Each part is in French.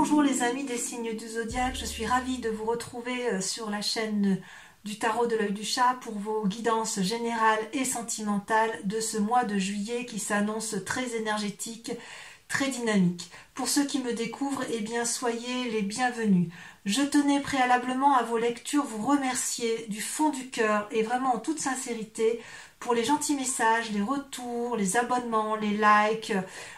Bonjour les amis des signes du zodiaque, je suis ravie de vous retrouver sur la chaîne du tarot de l'œil du chat pour vos guidances générales et sentimentales de ce mois de juillet qui s'annonce très énergétique, très dynamique. Pour ceux qui me découvrent, eh bien soyez les bienvenus. Je tenais préalablement à vos lectures vous remercier du fond du cœur et vraiment en toute sincérité pour les gentils messages, les retours, les abonnements, les likes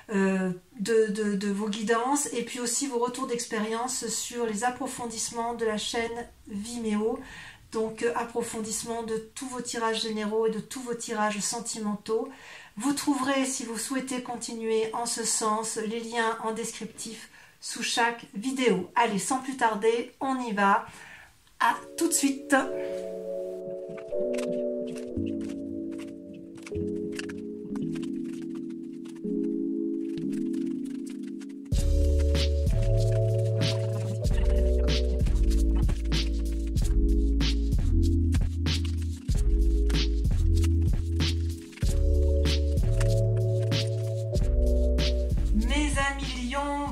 de vos guidances et puis aussi vos retours d'expérience sur les approfondissements de la chaîne Vimeo. Donc approfondissement de tous vos tirages généraux et de tous vos tirages sentimentaux. Vous trouverez, si vous souhaitez continuer en ce sens, les liens en descriptif sous chaque vidéo. Allez, sans plus tarder, on y va. À tout de suite.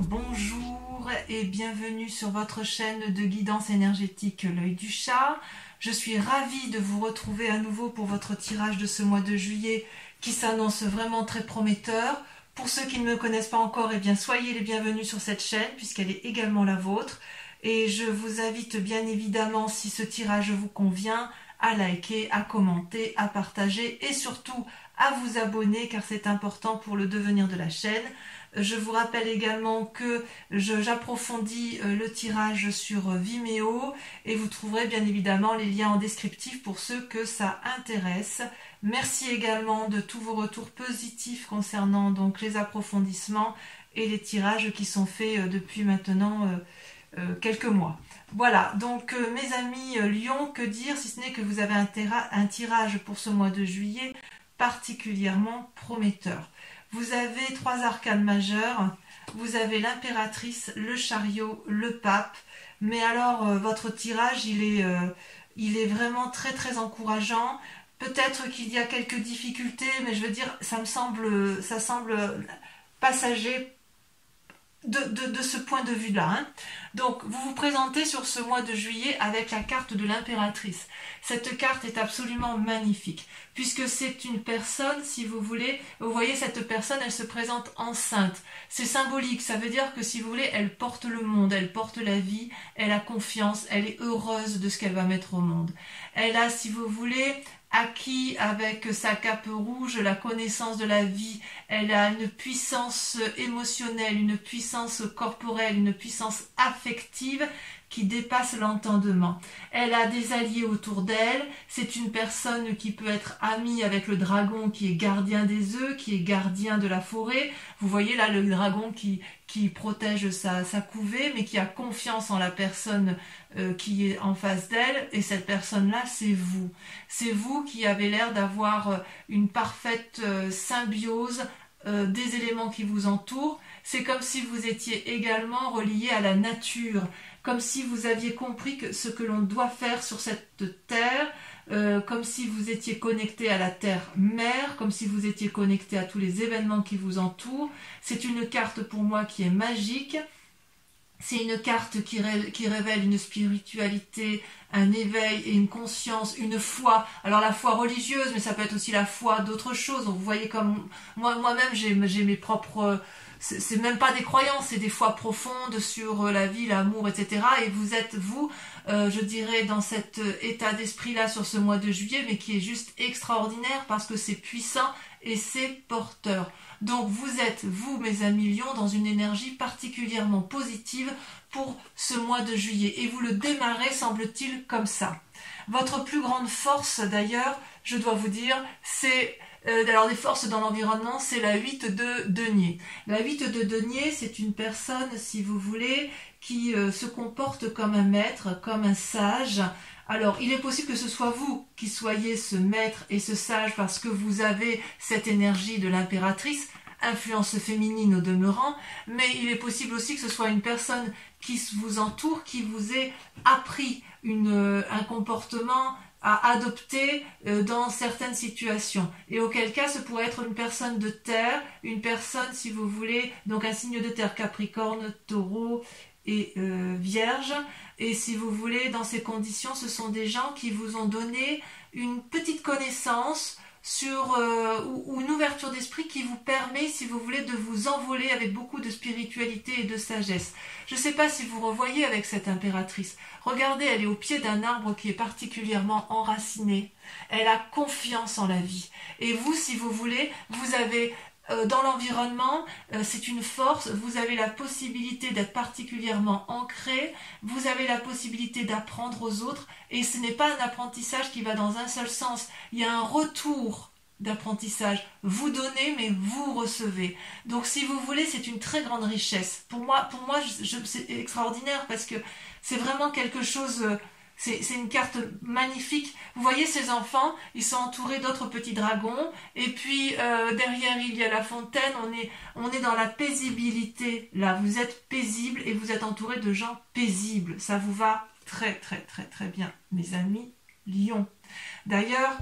Bonjour et bienvenue sur votre chaîne de guidance énergétique l'œil du chat. Je suis ravie de vous retrouver à nouveau pour votre tirage de ce mois de juillet qui s'annonce vraiment très prometteur. Pour ceux qui ne me connaissent pas encore, eh bien soyez les bienvenus sur cette chaîne puisqu'elle est également la vôtre. Et je vous invite bien évidemment, si ce tirage vous convient, à liker, à commenter, à partager et surtout à vous abonner car c'est important pour le devenir de la chaîne. Je vous rappelle également que j'approfondis le tirage sur Vimeo et vous trouverez bien évidemment les liens en descriptif pour ceux que ça intéresse. Merci également de tous vos retours positifs concernant donc les approfondissements et les tirages qui sont faits depuis maintenant quelques mois. Voilà, donc mes amis Lion, que dire si ce n'est que vous avez un tirage pour ce mois de juillet particulièrement prometteur. Vous avez trois arcanes majeurs, vous avez l'impératrice, le chariot, le pape, mais alors votre tirage il est vraiment très très encourageant. Peut-être qu'il y a quelques difficultés, mais je veux dire, ça semble passager de ce point de vue-là. Hein. Donc, vous vous présentez sur ce mois de juillet avec la carte de l'impératrice. Cette carte est absolument magnifique, puisque c'est une personne, si vous voulez, vous voyez cette personne, elle se présente enceinte. C'est symbolique, ça veut dire que si vous voulez, elle porte le monde, elle porte la vie, elle a confiance, elle est heureuse de ce qu'elle va mettre au monde. Elle a, si vous voulez, acquis avec sa cape rouge la connaissance de la vie, elle a une puissance émotionnelle, une puissance corporelle, une puissance affective qui dépasse l'entendement. Elle a des alliés autour d'elle, c'est une personne qui peut être amie avec le dragon qui est gardien des œufs, qui est gardien de la forêt. Vous voyez là le dragon qui protège sa couvée, mais qui a confiance en la personne qui est en face d'elle, et cette personne-là, c'est vous. C'est vous qui avez l'air d'avoir une parfaite symbiose des éléments qui vous entourent. C'est comme si vous étiez également relié à la nature, comme si vous aviez compris ce que l'on doit faire sur cette terre, comme si vous étiez connecté à la terre-mère, comme si vous étiez connecté à tous les événements qui vous entourent. C'est une carte pour moi qui est magique. C'est une carte qui révèle une spiritualité, un éveil et une conscience, une foi. Alors la foi religieuse, mais ça peut être aussi la foi d'autres choses. Vous voyez comme moi-même j'ai mes propres... C'est même pas des croyances, c'est des foi profondes sur la vie, l'amour, etc. Et vous êtes, vous, je dirais, dans cet état d'esprit-là sur ce mois de juillet, mais qui est juste extraordinaire parce que c'est puissant et c'est porteur. Donc vous êtes, vous mes amis Lions, dans une énergie particulièrement positive pour ce mois de juillet. Et vous le démarrez, semble-t-il, comme ça. Votre plus grande force, d'ailleurs, je dois vous dire, c'est... alors des forces dans l'environnement, c'est la 8 de denier. La 8 de denier, c'est une personne, si vous voulez, qui se comporte comme un maître, comme un sage. Alors, il est possible que ce soit vous qui soyez ce maître et ce sage parce que vous avez cette énergie de l'impératrice, influence féminine au demeurant, mais il est possible aussi que ce soit une personne qui vous entoure, qui vous ait appris un comportement à adopter dans certaines situations. Et auquel cas, ce pourrait être une personne de terre, une personne, si vous voulez, donc un signe de terre, Capricorne, Taureau et Vierge. Et si vous voulez, dans ces conditions, ce sont des gens qui vous ont donné une petite connaissance sur ou une ouverture d'esprit qui vous permet, si vous voulez, de vous envoler avec beaucoup de spiritualité et de sagesse. Je ne sais pas si vous revoyez avec cette impératrice. Regardez, elle est au pied d'un arbre qui est particulièrement enraciné. Elle a confiance en la vie. Et vous, si vous voulez, vous avez dans l'environnement, c'est une force, vous avez la possibilité d'être particulièrement ancré, vous avez la possibilité d'apprendre aux autres, et ce n'est pas un apprentissage qui va dans un seul sens, il y a un retour d'apprentissage, vous donnez mais vous recevez. Donc si vous voulez, c'est une très grande richesse. Pour moi c'est extraordinaire parce que c'est vraiment quelque chose... C'est une carte magnifique. Vous voyez ces enfants, ils sont entourés d'autres petits dragons. Et puis derrière, il y a la fontaine. On est dans la paisibilité. Là, vous êtes paisible et vous êtes entouré de gens paisibles. Ça vous va très, très, très, très bien, mes amis Lion. D'ailleurs,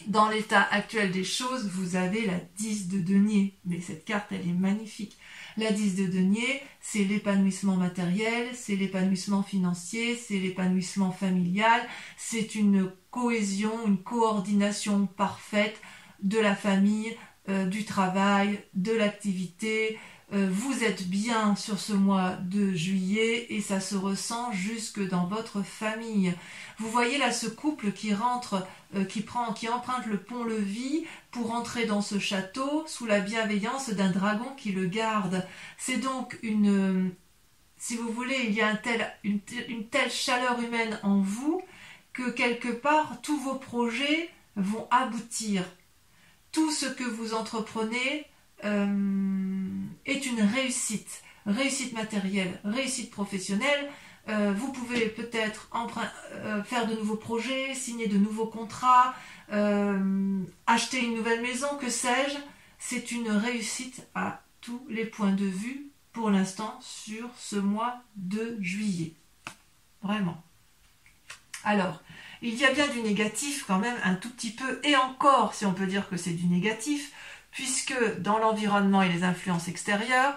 dans l'état actuel des choses, vous avez la 10 de denier. Mais cette carte, elle est magnifique. La 10 de denier, c'est l'épanouissement matériel, c'est l'épanouissement financier, c'est l'épanouissement familial, c'est une cohésion, une coordination parfaite de la famille, du travail, de l'activité. Vous êtes bien sur ce mois de juillet et ça se ressent jusque dans votre famille. Vous voyez là ce couple qui rentre, qui emprunte le pont-levis pour entrer dans ce château sous la bienveillance d'un dragon qui le garde. C'est donc si vous voulez, il y a une telle chaleur humaine en vous que quelque part tous vos projets vont aboutir. Tout ce que vous entreprenez est une réussite matérielle, réussite professionnelle. Vous pouvez peut-être faire de nouveaux projets, signer de nouveaux contrats, acheter une nouvelle maison, que sais-je. C'est une réussite à tous les points de vue pour l'instant sur ce mois de juillet. Vraiment. Alors, il y a bien du négatif quand même un tout petit peu, et encore si on peut dire que c'est du négatif, puisque dans l'environnement et les influences extérieures,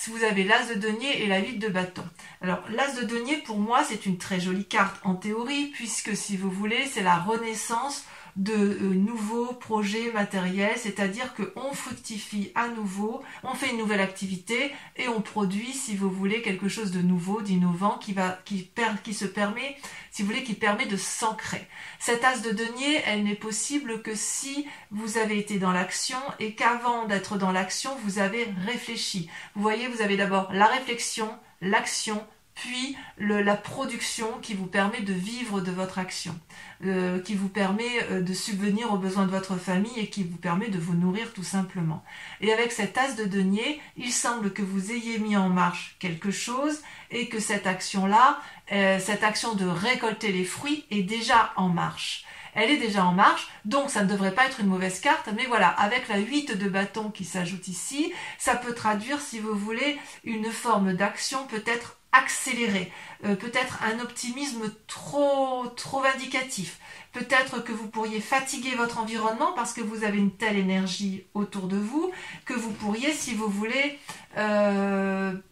vous avez l'as de denier et la 8 de bâton. Alors l'as de denier pour moi c'est une très jolie carte en théorie, puisque si vous voulez c'est la renaissance de nouveaux projets matériels, c'est-à-dire qu'on fructifie à nouveau, on fait une nouvelle activité et on produit, si vous voulez, quelque chose de nouveau, d'innovant, qui se permet, si vous voulez, qui permet de s'ancrer. Cette as de denier, elle n'est possible que si vous avez été dans l'action et qu'avant d'être dans l'action, vous avez réfléchi. Vous voyez, vous avez d'abord la réflexion, l'action, puis la production qui vous permet de vivre de votre action, qui vous permet de subvenir aux besoins de votre famille et qui vous permet de vous nourrir tout simplement. Et avec cette as de denier, il semble que vous ayez mis en marche quelque chose et que cette action-là, cette action de récolter les fruits est déjà en marche. Elle est déjà en marche, donc ça ne devrait pas être une mauvaise carte, mais voilà, avec la 8 de bâton qui s'ajoute ici, ça peut traduire, si vous voulez, une forme d'action peut-être accélérée, peut-être un optimisme trop vindicatif, peut-être que vous pourriez fatiguer votre environnement parce que vous avez une telle énergie autour de vous, que vous pourriez, si vous voulez,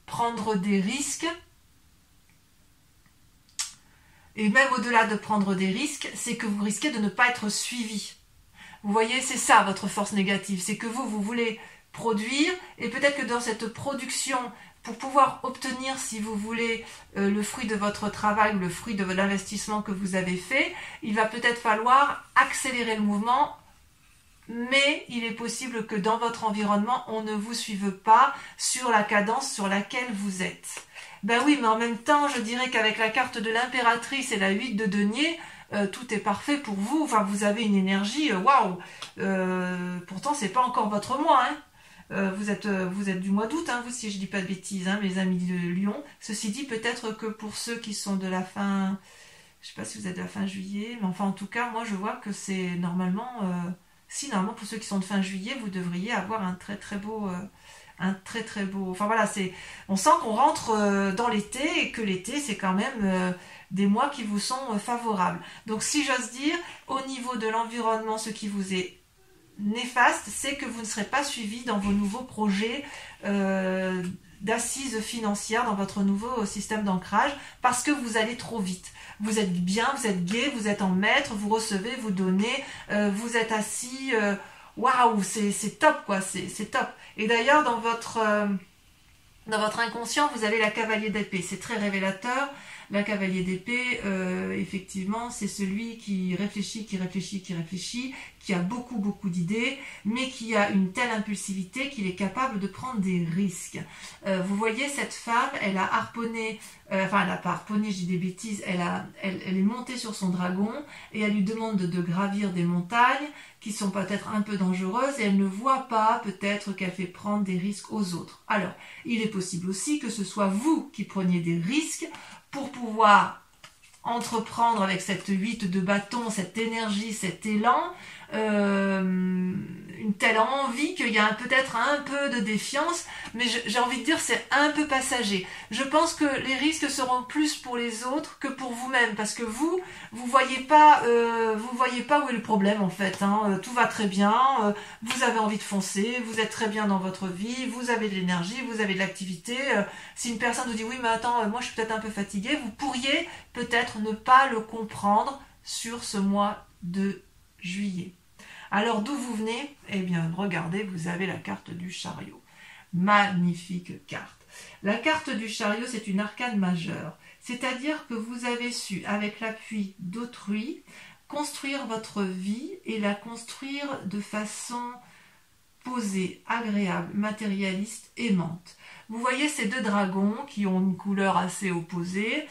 prendre des risques. Et même au-delà de prendre des risques, c'est que vous risquez de ne pas être suivi. Vous voyez, c'est ça votre force négative, c'est que vous voulez produire, et peut-être que dans cette production, pour pouvoir obtenir, si vous voulez, le fruit de votre travail ou le fruit de l'investissement que vous avez fait, il va peut-être falloir accélérer le mouvement, mais il est possible que dans votre environnement, on ne vous suive pas sur la cadence sur laquelle vous êtes. Ben oui, mais en même temps, je dirais qu'avec la carte de l'impératrice et la 8 de denier, tout est parfait pour vous. Enfin, vous avez une énergie, waouh. Pourtant, c'est pas encore votre mois, hein. Vous êtes du mois d'août, hein, vous, si je dis pas de bêtises, hein, mes amis de Lyon. Ceci dit, peut-être que pour ceux qui sont de la fin, je sais pas si vous êtes de la fin juillet, mais enfin, en tout cas, moi, je vois que c'est normalement, normalement, pour ceux qui sont de fin juillet, vous devriez avoir un très très beau, enfin voilà, on sent qu'on rentre dans l'été et que l'été, c'est quand même des mois qui vous sont favorables. Donc, si j'ose dire, au niveau de l'environnement, ce qui vous est néfaste, c'est que vous ne serez pas suivi dans vos nouveaux projets d'assises financières dans votre nouveau système d'ancrage parce que vous allez trop vite. Vous êtes bien, vous êtes gai, vous êtes en maître, vous recevez, vous donnez, vous êtes assis, waouh, c'est top quoi, c'est top. Et d'ailleurs dans votre inconscient, vous avez la cavalier d'épée, c'est très révélateur. La cavalier d'épée, effectivement, c'est celui qui réfléchit, qui a beaucoup d'idées, mais qui a une telle impulsivité qu'il est capable de prendre des risques. Vous voyez, cette femme, elle a harponné, enfin, elle n'a pas harponné, je dis des bêtises, elle est montée sur son dragon et elle lui demande de gravir des montagnes qui sont peut-être un peu dangereuses et elle ne voit pas peut-être qu'elle fait prendre des risques aux autres. Alors, il est possible aussi que ce soit vous qui preniez des risques pour pouvoir entreprendre avec cette 8 de bâton, cette énergie, cet élan, une telle envie qu'il y a peut-être un peu de défiance, mais j'ai envie de dire c'est un peu passager. Je pense que les risques seront plus pour les autres que pour vous-même, parce que vous voyez pas où est le problème en fait. Hein. Tout va très bien, vous avez envie de foncer, vous êtes très bien dans votre vie, vous avez de l'énergie, vous avez de l'activité. Si une personne vous dit oui mais attends, moi je suis peut-être un peu fatiguée, vous pourriez peut-être ne pas le comprendre sur ce mois de juillet. Alors d'où vous venez? Eh bien regardez, vous avez la carte du chariot. Magnifique carte. La carte du chariot, c'est une arcane majeure. C'est-à-dire que vous avez su, avec l'appui d'autrui, construire votre vie et la construire de façon posée, agréable, matérialiste, aimante. Vous voyez ces deux dragons qui ont une couleur assez opposée,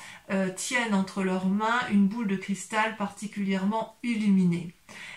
tiennent entre leurs mains une boule de cristal particulièrement illuminée.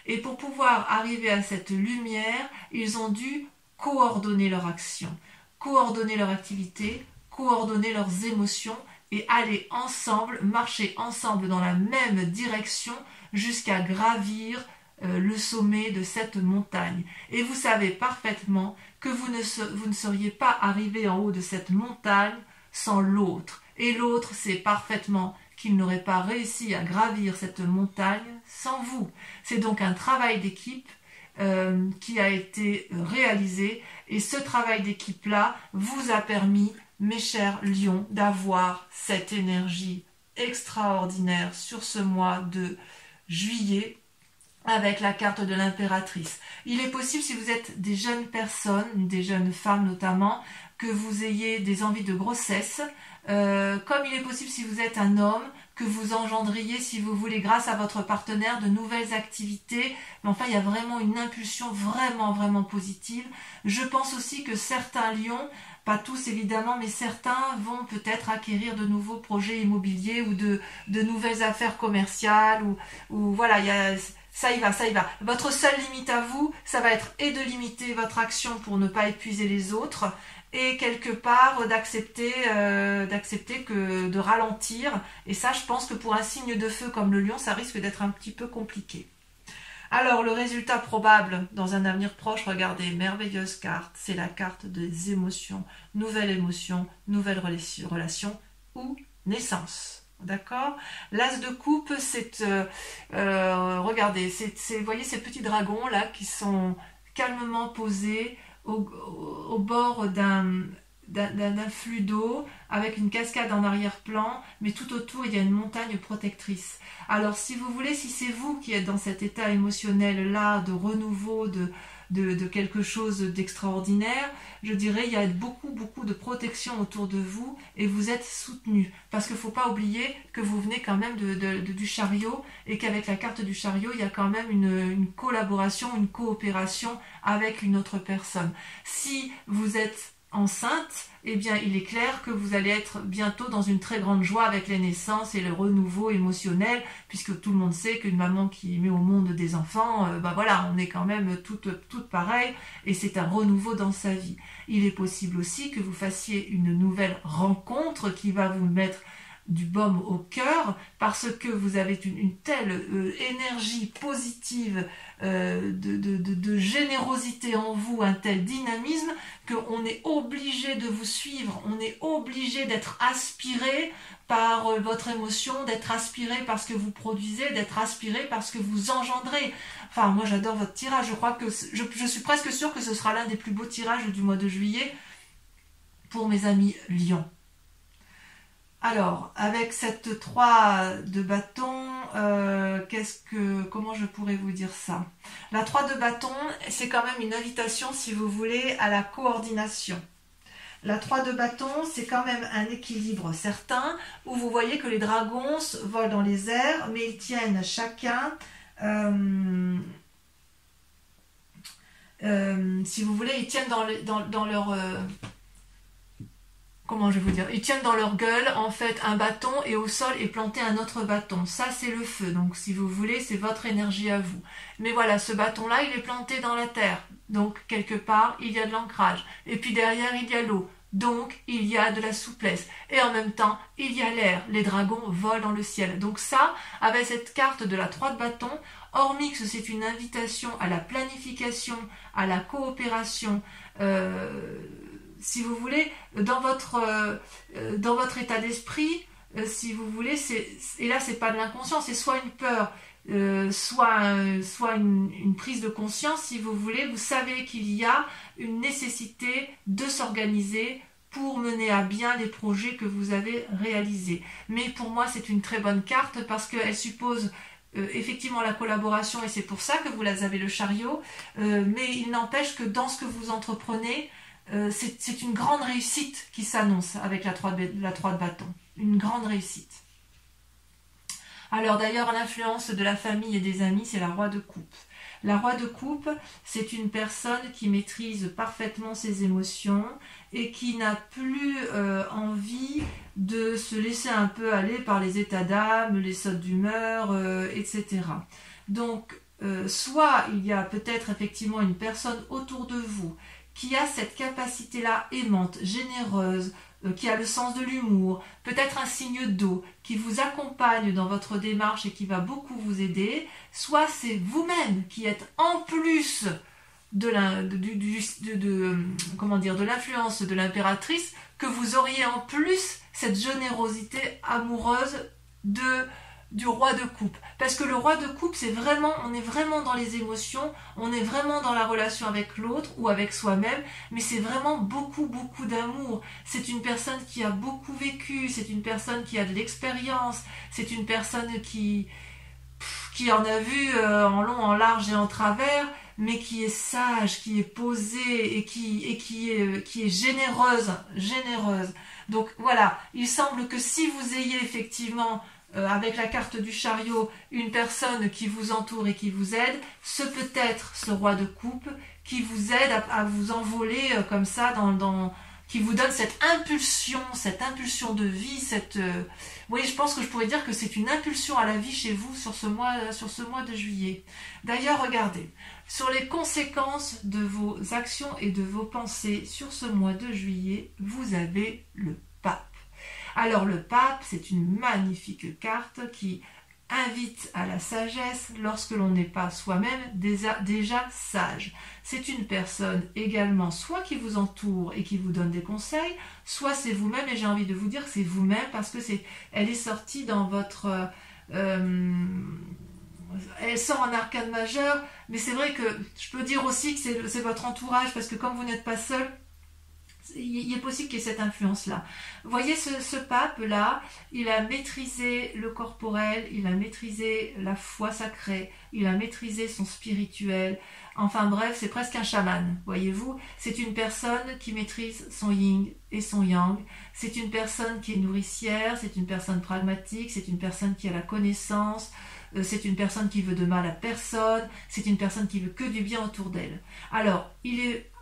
Et pour pouvoir arriver à cette lumière, ils ont dû coordonner leur action, coordonner leur activité, coordonner leurs émotions et aller ensemble, marcher ensemble dans la même direction jusqu'à gravir le sommet de cette montagne. Et vous savez parfaitement que vous ne seriez pas arrivé en haut de cette montagne sans l'autre. Et l'autre sait parfaitement qu'il n'aurait pas réussi à gravir cette montagne sans vous. C'est donc un travail d'équipe qui a été réalisé. Et ce travail d'équipe-là vous a permis, mes chers lions, d'avoir cette énergie extraordinaire sur ce mois de juillet avec la carte de l'impératrice. Il est possible, si vous êtes des jeunes personnes, des jeunes femmes notamment, que vous ayez des envies de grossesse, comme il est possible si vous êtes un homme, que vous engendriez, si vous voulez, grâce à votre partenaire, de nouvelles activités. Mais enfin, il y a vraiment une impulsion vraiment positive. Je pense aussi que certains lions, pas tous évidemment, mais certains vont peut-être acquérir de nouveaux projets immobiliers ou de nouvelles affaires commerciales, ou voilà, ça y va. Votre seule limite à vous, ça va être et de limiter votre action pour ne pas épuiser les autres, et quelque part d'accepter que de ralentir. Et ça, je pense que pour un signe de feu comme le lion, ça risque d'être un petit peu compliqué. Alors, le résultat probable dans un avenir proche, regardez, merveilleuse carte, c'est la carte des émotions, nouvelle relation ou naissance. D'accord? L'as de coupe, c'est, regardez, vous voyez ces petits dragons là qui sont calmement posés au bord d'un flux d'eau avec une cascade en arrière-plan, mais tout autour il y a une montagne protectrice. Alors si vous voulez, si c'est vous qui êtes dans cet état émotionnel là de renouveau, de quelque chose d'extraordinaire, je dirais il y a beaucoup de protection autour de vous et vous êtes soutenu, parce qu'il ne faut pas oublier que vous venez quand même du chariot, et qu'avec la carte du chariot il y a quand même une collaboration, une coopération avec une autre personne. Si vous êtes enceinte, eh bien il est clair que vous allez être bientôt dans une très grande joie avec les naissances et le renouveau émotionnel, puisque tout le monde sait qu'une maman qui met au monde des enfants, voilà, on est quand même toutes pareilles, et c'est un renouveau dans sa vie. Il est possible aussi que vous fassiez une nouvelle rencontre qui va vous mettre du baume au cœur, parce que vous avez une telle énergie positive, de générosité en vous, un tel dynamisme, qu'on est obligé de vous suivre, on est obligé d'être aspiré par votre émotion, d'être aspiré par ce que vous produisez, d'être aspiré par ce que vous engendrez. Enfin, moi j'adore votre tirage, je crois que je suis presque sûre que ce sera l'un des plus beaux tirages du mois de juillet, pour mes amis lions. Alors, avec cette 3 de bâton, comment je pourrais vous dire ça? La 3 de bâton, c'est quand même une invitation, si vous voulez, à la coordination. La 3 de bâton, c'est quand même un équilibre certain, où vous voyez que les dragons volent dans les airs, mais ils tiennent chacun, si vous voulez, ils tiennent dans leur... comment je vais vous dire, ils tiennent dans leur gueule en fait un bâton et au sol est planté un autre bâton. Ça c'est le feu, donc si vous voulez c'est votre énergie à vous. Mais voilà, ce bâton là il est planté dans la terre, donc quelque part il y a de l'ancrage. Et puis derrière il y a l'eau, donc il y a de la souplesse. Et en même temps il y a l'air, les dragons volent dans le ciel. Donc ça, avec cette carte de la 3 de bâton, hormis que c'est une invitation à la planification, à la coopération, si vous voulez, dans votre état d'esprit, si vous voulez, et là c'est pas de l'inconscient, c'est soit une peur, soit une prise de conscience, si vous voulez, vous savez qu'il y a une nécessité de s'organiser pour mener à bien les projets que vous avez réalisés. Mais pour moi c'est une très bonne carte parce qu'elle suppose effectivement la collaboration et c'est pour ça que vous avez le chariot, mais il n'empêche que dans ce que vous entreprenez, c'est une grande réussite qui s'annonce avec la 3 de bâton. Une grande réussite. Alors d'ailleurs, l'influence de la famille et des amis, c'est la roi de coupe. La roi de coupe, c'est une personne qui maîtrise parfaitement ses émotions et qui n'a plus envie de se laisser un peu aller par les états d'âme, les sautes d'humeur, etc. Donc, soit il y a peut-être effectivement une personne autour de vous qui a cette capacité-là aimante, généreuse, qui a le sens de l'humour, peut-être un signe d'eau, qui vous accompagne dans votre démarche et qui va beaucoup vous aider, soit c'est vous-même qui êtes en plus de l'influence de l'impératrice, que vous auriez en plus cette générosité amoureuse du roi de coupe. Parce que le roi de coupe, on est vraiment dans les émotions, on est vraiment dans la relation avec l'autre ou avec soi-même, mais c'est vraiment beaucoup, beaucoup d'amour. C'est une personne qui a beaucoup vécu, c'est une personne qui a de l'expérience, c'est une personne qui en a vu en long, en large et en travers, mais qui est sage, qui est posée et qui est généreuse. Donc voilà, il semble que si vous ayez effectivement avec la carte du chariot, une personne qui vous entoure et qui vous aide, ce peut être ce roi de coupe qui vous aide à vous envoler comme ça, qui vous donne cette impulsion de vie, oui, je pense que je pourrais dire que c'est une impulsion à la vie chez vous sur ce mois de juillet. D'ailleurs, regardez, sur les conséquences de vos actions et de vos pensées sur ce mois de juillet, vous avez le pape. Alors le pape, c'est une magnifique carte qui invite à la sagesse lorsque l'on n'est pas soi-même déjà sage. C'est une personne également soit qui vous entoure et qui vous donne des conseils, soit c'est vous-même, et j'ai envie de vous dire que c'est vous-même parce que elle est sortie dans votre... elle sort en arcane majeur, mais c'est vrai que je peux dire aussi que c'est votre entourage parce que comme vous n'êtes pas seul, il est possible qu'il y ait cette influence-là. Vous voyez ce pape-là, il a maîtrisé le corporel, il a maîtrisé la foi sacrée, il a maîtrisé son spirituel. Enfin bref, c'est presque un chaman, voyez-vous. C'est une personne qui maîtrise son yin et son yang. C'est une personne qui est nourricière, c'est une personne pragmatique, c'est une personne qui a la connaissance, c'est une personne qui veut de mal à personne, c'est une personne qui veut que du bien autour d'elle. Alors,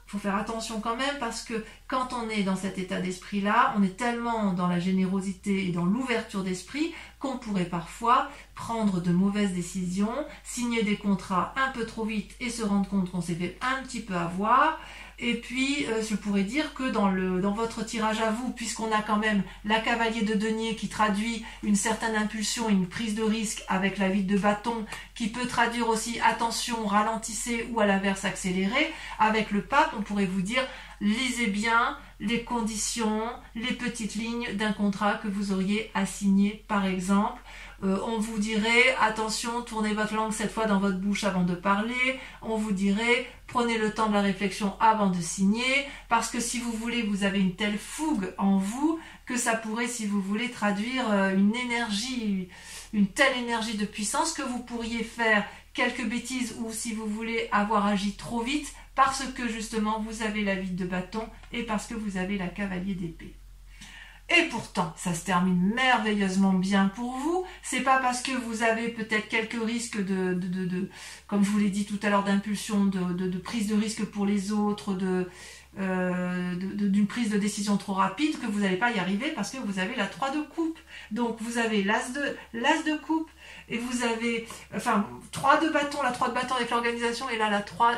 faut faire attention quand même parce que quand on est dans cet état d'esprit-là, on est tellement dans la générosité et dans l'ouverture d'esprit qu'on pourrait parfois prendre de mauvaises décisions, signer des contrats un peu trop vite et se rendre compte qu'on s'est fait un petit peu avoir. Et puis, je pourrais dire que dans votre tirage à vous, puisqu'on a quand même la cavalier de denier qui traduit une certaine impulsion, une prise de risque avec la vide de bâton, qui peut traduire aussi attention, ralentissez ou à l'inverse accélérez. Avec le pape, on pourrait vous dire, lisez bien les conditions, les petites lignes d'un contrat que vous auriez à signer, par exemple. On vous dirait, attention, tournez votre langue 7 fois dans votre bouche avant de parler. On vous dirait, prenez le temps de la réflexion avant de signer. Parce que si vous voulez, vous avez une telle fougue en vous que ça pourrait, si vous voulez, traduire une énergie, une telle énergie de puissance que vous pourriez faire quelques bêtises ou, si vous voulez, avoir agi trop vite parce que, justement, vous avez la 8 de bâton et parce que vous avez la cavalier d'épée. Et pourtant, ça se termine merveilleusement bien pour vous. C'est pas parce que vous avez peut-être quelques risques comme je vous l'ai dit tout à l'heure, d'impulsion, de prise de risque pour les autres, d'une prise de décision trop rapide que vous n'allez pas y arriver parce que vous avez la 3 de coupe. Donc vous avez l'as de coupe et vous avez, enfin, 3 de bâton, la 3 de bâton avec l'organisation et là la 3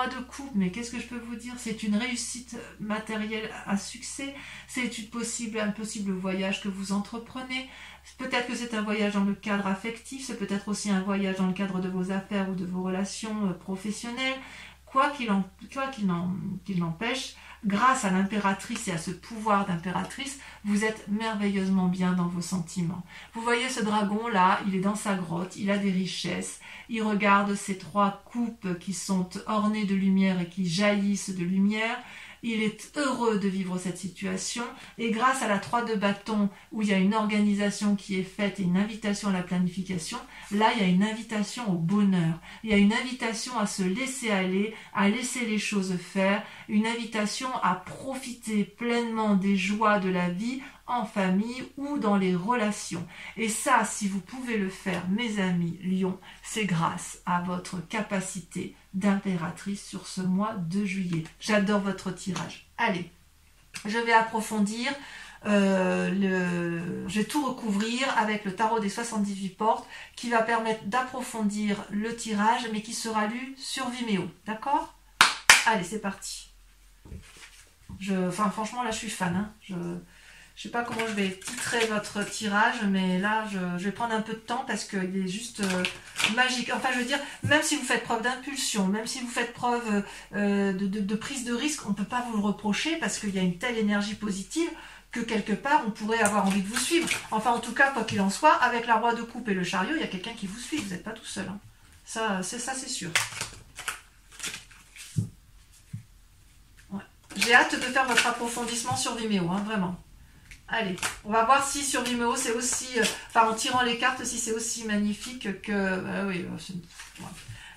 de coupe. Mais qu'est-ce que je peux vous dire? C'est une réussite matérielle à succès, c'est un possible voyage que vous entreprenez. Peut-être que c'est un voyage dans le cadre affectif, c'est peut-être aussi un voyage dans le cadre de vos affaires ou de vos relations professionnelles. Quoi qu'il n'empêche, grâce à l'impératrice et à ce pouvoir d'impératrice, vous êtes merveilleusement bien dans vos sentiments. Vous voyez ce dragon là, il est dans sa grotte, il a des richesses, il regarde ces 3 coupes qui sont ornées de lumière et qui jaillissent de lumière. Il est heureux de vivre cette situation et grâce à la 3 de bâton où il y a une organisation qui est faite et une invitation à la planification, là il y a une invitation au bonheur, il y a une invitation à se laisser aller, à laisser les choses faire, une invitation à profiter pleinement des joies de la vie en famille ou dans les relations. Et ça, si vous pouvez le faire, mes amis Lion, c'est grâce à votre capacité d'impératrice sur ce mois de juillet. J'adore votre tirage. Allez, je vais approfondir, je vais tout recouvrir avec le tarot des 78 portes qui va permettre d'approfondir le tirage mais qui sera lu sur Vimeo. D'accord? Allez, c'est parti. Franchement, là, je suis fan. Hein. Je sais pas comment je vais titrer votre tirage, mais là, je vais prendre un peu de temps parce qu'il est juste magique. Enfin, je veux dire, même si vous faites preuve d'impulsion, même si vous faites preuve de prise de risque, on ne peut pas vous le reprocher parce qu'il y a une telle énergie positive que quelque part, on pourrait avoir envie de vous suivre. Enfin, en tout cas, quoi qu'il en soit, avec la roi de coupe et le chariot, il y a quelqu'un qui vous suit. Vous n'êtes pas tout seul. Hein. Ça, c'est sûr. Ouais. J'ai hâte de faire votre approfondissement sur Vimeo, hein, vraiment. Allez, on va voir si sur Vimeo c'est aussi, en tirant les cartes, si c'est aussi magnifique que... oui,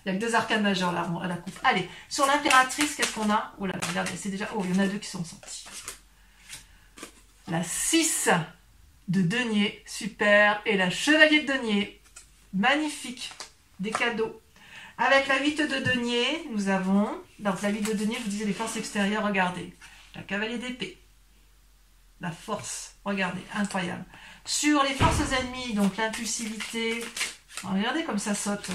il n'y a que 2 arcanes majeures là, à la coupe. Allez, sur l'impératrice, qu'est-ce qu'on a? Oh là là, regardez, c'est déjà... Oh, il y en a 2 qui sont sortis. La 6 de denier, super. Et la chevalier de denier, magnifique. Des cadeaux. Avec la 8 de denier, nous avons... Donc la 8 de denier, je vous disais les forces extérieures, regardez. La cavalier d'épée. La force, regardez, incroyable. Sur les forces ennemies, donc l'impulsivité, regardez comme ça saute.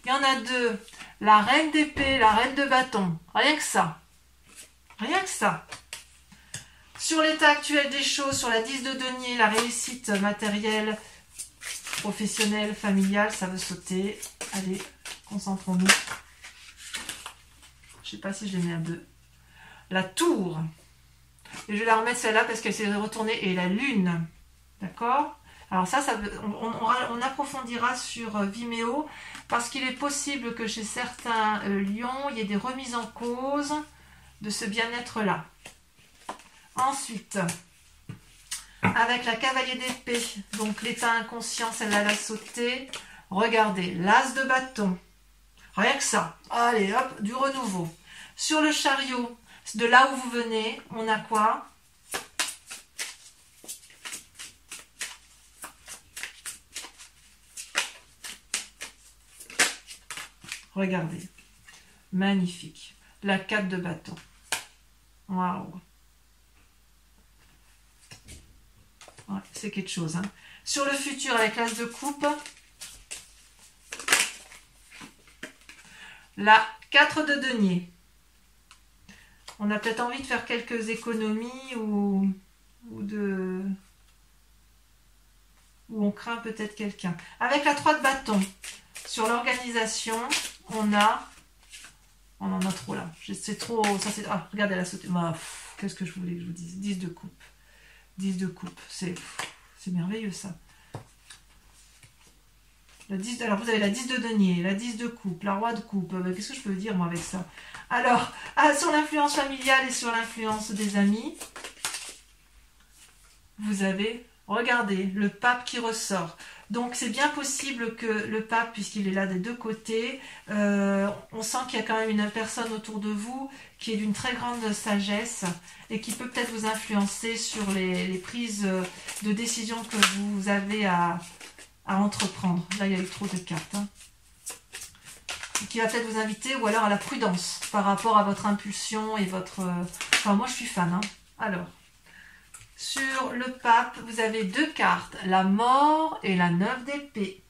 Il y en a 2, la reine d'épée, la reine de bâton, rien que ça. Rien que ça. Sur l'état actuel des choses, sur la 10 de denier, la réussite matérielle, professionnelle, familiale, ça veut sauter. Allez, concentrons-nous. Je ne sais pas si je les mets à 2. La tour. Et je vais la remettre celle-là parce qu'elle s'est retournée. Et la lune. D'accord? Alors ça on approfondira sur Vimeo parce qu'il est possible que chez certains lions, il y ait des remises en cause de ce bien-être-là. Ensuite, avec la cavalier d'épée, donc l'état inconscient, celle-là l'a sauté. Regardez, l'as de bâton. Rien que ça. Allez, hop, du renouveau. Sur le chariot, de là où vous venez, on a quoi? Regardez. Magnifique. La 4 de bâton. Waouh. Ouais, c'est quelque chose. Hein. Sur le futur, avec l'as de coupe, la 4 de denier. On a peut-être envie de faire quelques économies ou on craint peut-être quelqu'un. Avec la 3 de bâton, sur l'organisation, on en a trop là. C'est trop... Ah, regardez, elle a sauté. Qu'est-ce que je voulais que je vous dise? 10 de coupe. 10 de coupe. C'est merveilleux ça. Alors, vous avez la 10 de denier, la 10 de coupe, la roi de coupe. Qu'est-ce que je peux dire, moi, avec ça? Alors, sur l'influence familiale et sur l'influence des amis, vous avez, regardez, le pape qui ressort. Donc, c'est bien possible que le pape, puisqu'il est là des deux côtés, on sent qu'il y a quand même une personne autour de vous qui est d'une très grande sagesse et qui peut peut-être vous influencer sur les prises de décision que vous avez à entreprendre. Là, il y a eu trop de cartes. Hein. Qui va peut-être vous inviter, ou alors à la prudence par rapport à votre impulsion et votre... Enfin, moi, je suis fan. Hein. Alors, sur le pape, vous avez deux cartes, la mort et la 9 d'épée.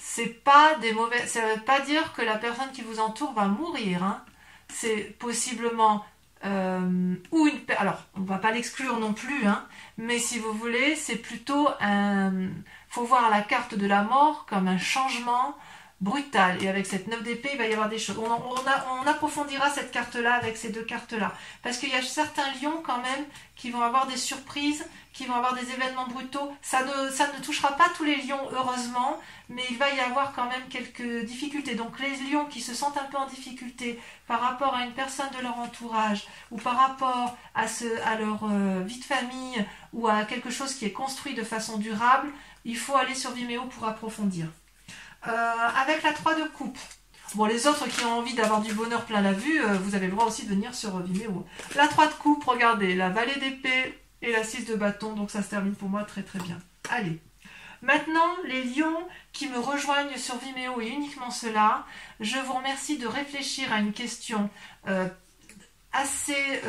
C'est pas des mauvais... Ça ne veut pas dire que la personne qui vous entoure va mourir. Hein. C'est possiblement... ou une... Alors, on ne va pas l'exclure non plus, hein, mais si vous voulez, c'est plutôt un... faut voir la carte de la mort comme un changement brutal. Et avec cette 9 d'épée, il va y avoir des choses. On approfondira cette carte-là avec ces deux cartes-là. Parce qu'il y a certains lions quand même qui vont avoir des surprises, qui vont avoir des événements brutaux. Ça ne touchera pas tous les lions, heureusement, mais il va y avoir quand même quelques difficultés. Donc les lions qui se sentent un peu en difficulté par rapport à une personne de leur entourage ou par rapport à leur vie de famille ou à quelque chose qui est construit de façon durable, il faut aller sur Vimeo pour approfondir. Avec la 3 de coupe. Bon, les autres qui ont envie d'avoir du bonheur plein la vue, vous avez le droit aussi de venir sur Vimeo. La 3 de coupe, regardez, la vallée d'épée et la 6 de bâton, donc ça se termine pour moi très très bien. Allez, maintenant les lions qui me rejoignent sur Vimeo et uniquement ceux-là, je vous remercie de réfléchir à une question assez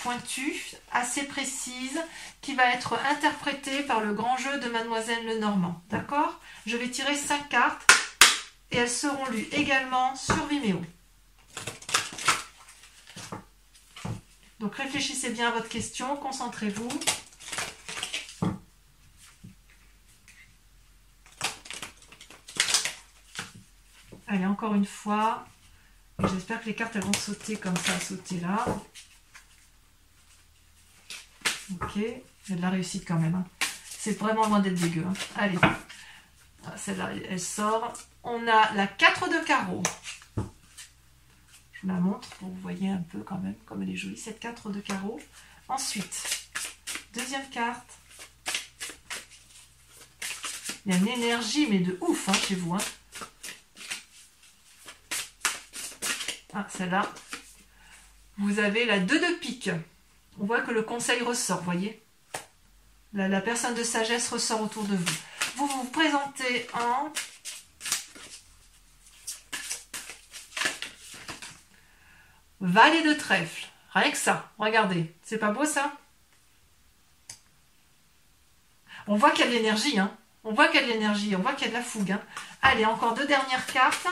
pointue, assez précise, qui va être interprétée par le grand jeu de Mademoiselle Lenormand. D'accord? Je vais tirer 5 cartes et elles seront lues également sur Vimeo. Donc réfléchissez bien à votre question, concentrez-vous. Allez, encore une fois. J'espère que les cartes elles vont sauter comme ça, sauter là. Ok, il y a de la réussite quand même. Hein. C'est vraiment loin d'être dégueu. Hein. Allez, celle-là, elle sort. On a la 4 de carreau. Je vous la montre pour que vous voyez un peu quand même comme elle est jolie, cette 4 de carreau. Ensuite, deuxième carte. Il y a une énergie, mais de ouf hein, chez vous. Hein. Ah, celle-là. Vous avez la 2 de pique. On voit que le conseil ressort, vous voyez. La personne de sagesse ressort autour de vous. Vous vous présentez en... Valet de trèfle. Rien que ça. Regardez. C'est pas beau ça? On voit qu'il y a de l'énergie. Hein. On voit qu'il y a de l'énergie. On voit qu'il y a de la fougue. Hein. Allez, encore deux dernières cartes.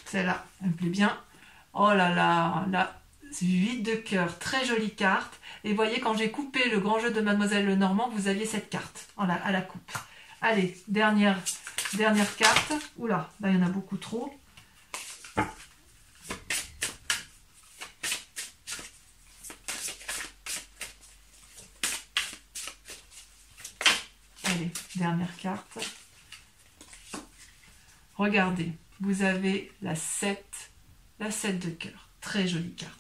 Celle-là, elle me plaît bien. Oh là là, là, c'est 8 de cœur, très jolie carte. Et vous voyez, quand j'ai coupé le grand jeu de Mademoiselle Lenormand, vous aviez cette carte à la coupe. Allez, dernière carte. Oula, là, il y en a beaucoup trop. Allez, dernière carte. Regardez. Vous avez la 7 de cœur. Très jolie carte.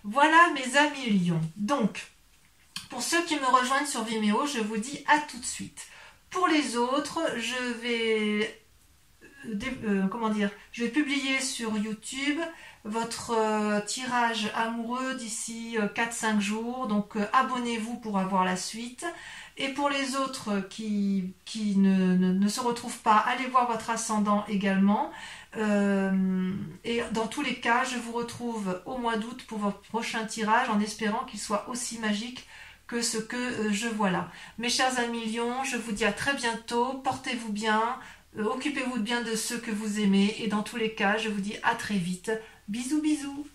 Voilà mes amis lions. Donc, pour ceux qui me rejoignent sur Vimeo, je vous dis à tout de suite. Pour les autres, je vais je vais publier sur YouTube votre tirage amoureux d'ici 4-5 jours. Donc, abonnez-vous pour avoir la suite. Et pour les autres qui ne se retrouvent pas, allez voir votre ascendant également. Et dans tous les cas, je vous retrouve au mois d'août pour votre prochain tirage en espérant qu'il soit aussi magique que ce que je vois là. Mes chers amis lions, je vous dis à très bientôt. Portez-vous bien, occupez-vous bien de ceux que vous aimez. Et dans tous les cas, je vous dis à très vite. Bisous, bisous.